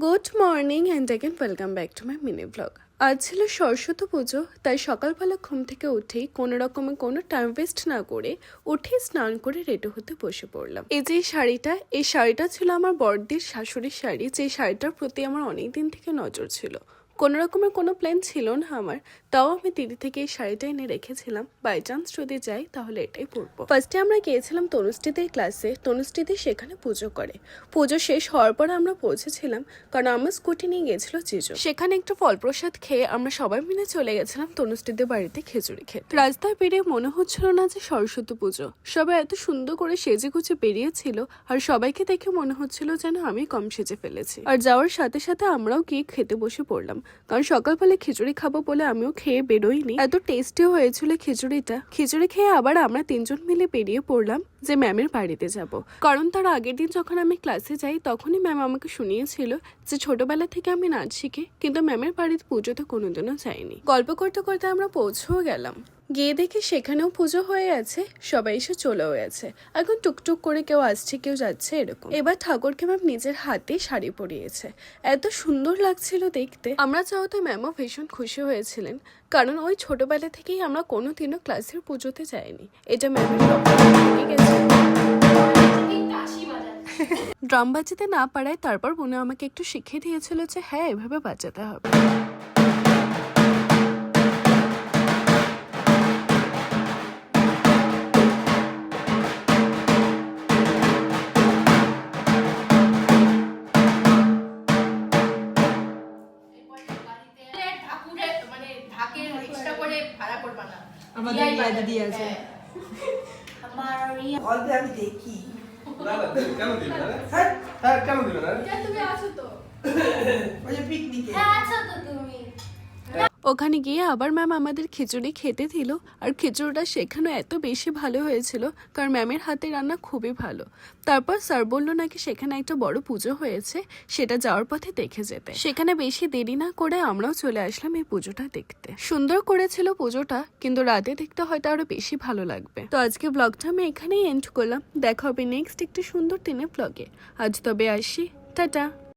Good morning and again welcome back to my mini blog. আজ ছিল সরস্বতী পুজো, তাই সকালবেলা ঘুম থেকে উঠেই কোনো রকমে কোনো টাইম ওয়েস্ট না করে উঠে স্নান করে রেডি হতে বসে পড়লাম। এই যে এই শাড়িটা ছিল আমার বড়দির শাশুড়ির শাড়ি, যে শাড়িটার প্রতি আমার অনেক দিন থেকে নজর ছিল। কোনো রকমের কোনো প্ল্যান ছিল না আমার, তাও আমি দিদি থেকে এই শাড়িটা এনে রেখেছিলাম, বাই চান্স যদি যাই তাহলে এটাই পরবো। ফার্স্টে আমরা গিয়েছিলাম তনুশ্রীদের ক্লাসে, তনুশ্রীদের সেখানে পুজো করে। পুজো শেষ হওয়ার পর আমরা পৌঁছেছিলাম, কারণ আমার স্কুটি নিয়ে গেছিল জিজু। সেখানে একটু ফল প্রসাদ খেয়ে আমরা সবাই মিলে চলে গেছিলাম তনুশ্রীদের বাড়িতে খিচুড়ি খেতে। রাস্তায় বেরিয়ে মনে হচ্ছিল না যে সরস্বতী পুজো, সবাই এত সুন্দর করে সেজে গুছে বেরিয়েছিল, আর সবাইকে দেখে মনে হচ্ছিল যেন আমি কম সেজে ফেলেছি। আর যাওয়ার সাথে সাথে আমরাও গিয়ে খেতে বসে পড়লাম, কারণ সকালবেলা খিচুড়ি খাবো বলে আমিও খেয়ে বেরোইনি। এত টেস্টিও হয়েছিল খিচুড়িটা। খিচুড়ি খেয়ে আবার আমরা তিনজন মিলে বেরিয়ে পড়লাম যে ম্যামের বাড়িতে যাব, কারণ তার আগের দিন যখন আমি ক্লাসে যাই তখনই ম্যাম আমাকে শুনিয়েছিল যে ছোটবেলা থেকে আমি নাচ শিখি, কিন্তু ম্যামের বাড়িতে পুজোতে কোনোদিনও যাইনি। গল্প করতে করতে আমরা পৌঁছেও গেলাম, গিয়ে দেখি সেখানেও পুজো হয়ে আছে, সবাই এসে চলেও গেছে। এখন টুকটুক করে কেউ আসছে কেউ যাচ্ছে এরকম। এবার ঠাকুরকে ম্যাম নিজের হাতে শাড়ি পরিয়েছে, এত সুন্দর লাগছিল দেখতে। আমরা চাওতে ম্যামও ভীষণ খুশি হয়েছিলেন, কারণ ওই ছোটবেলা থেকেই আমরা কোনোদিনও ক্লাসের পুজোতে যাইনি। এটা ম্যামের গেছে। ড্রাম বাজাতে না পারায় তারপর বোনে আমাকে একটু শিখিয়ে দিয়েছিল যে হ্যাঁ এভাবে বাজাতে হবে। দিদি আছে আমার অল্প আমি দেখি না না কেন দিবে না? হ্যাঁ কেন দিবে না? তুমি আছো তো? ওই যে পিকনিকে হ্যাঁ আছো তো তুমি। ওখানে গিয়ে আবার ম্যাম আমাদের খিচুড়ি খেতে দিল, আর খিচুড়িটা সেখানে এত বেশি ভালো হয়েছিল, কারণ ম্যামের হাতে রান্না খুবই ভালো। তারপর স্যার বলল নাকি সেখানে একটা বড় পুজো হয়েছে, সেটা যাওয়ার পথে দেখে যেতে। সেখানে বেশি দেরি না করে আমরাও চলে আসলাম এই পুজোটা দেখতে। সুন্দর করেছিল পুজোটা, কিন্তু রাতে দেখতে হয়তো আরো বেশি ভালো লাগবে। তো আজকে ব্লগটা আমি এখানেই এন্ড করলাম, দেখা হবে নেক্সট একটি সুন্দর দিনের ব্লগে। আজ তবে আসি, টাটা।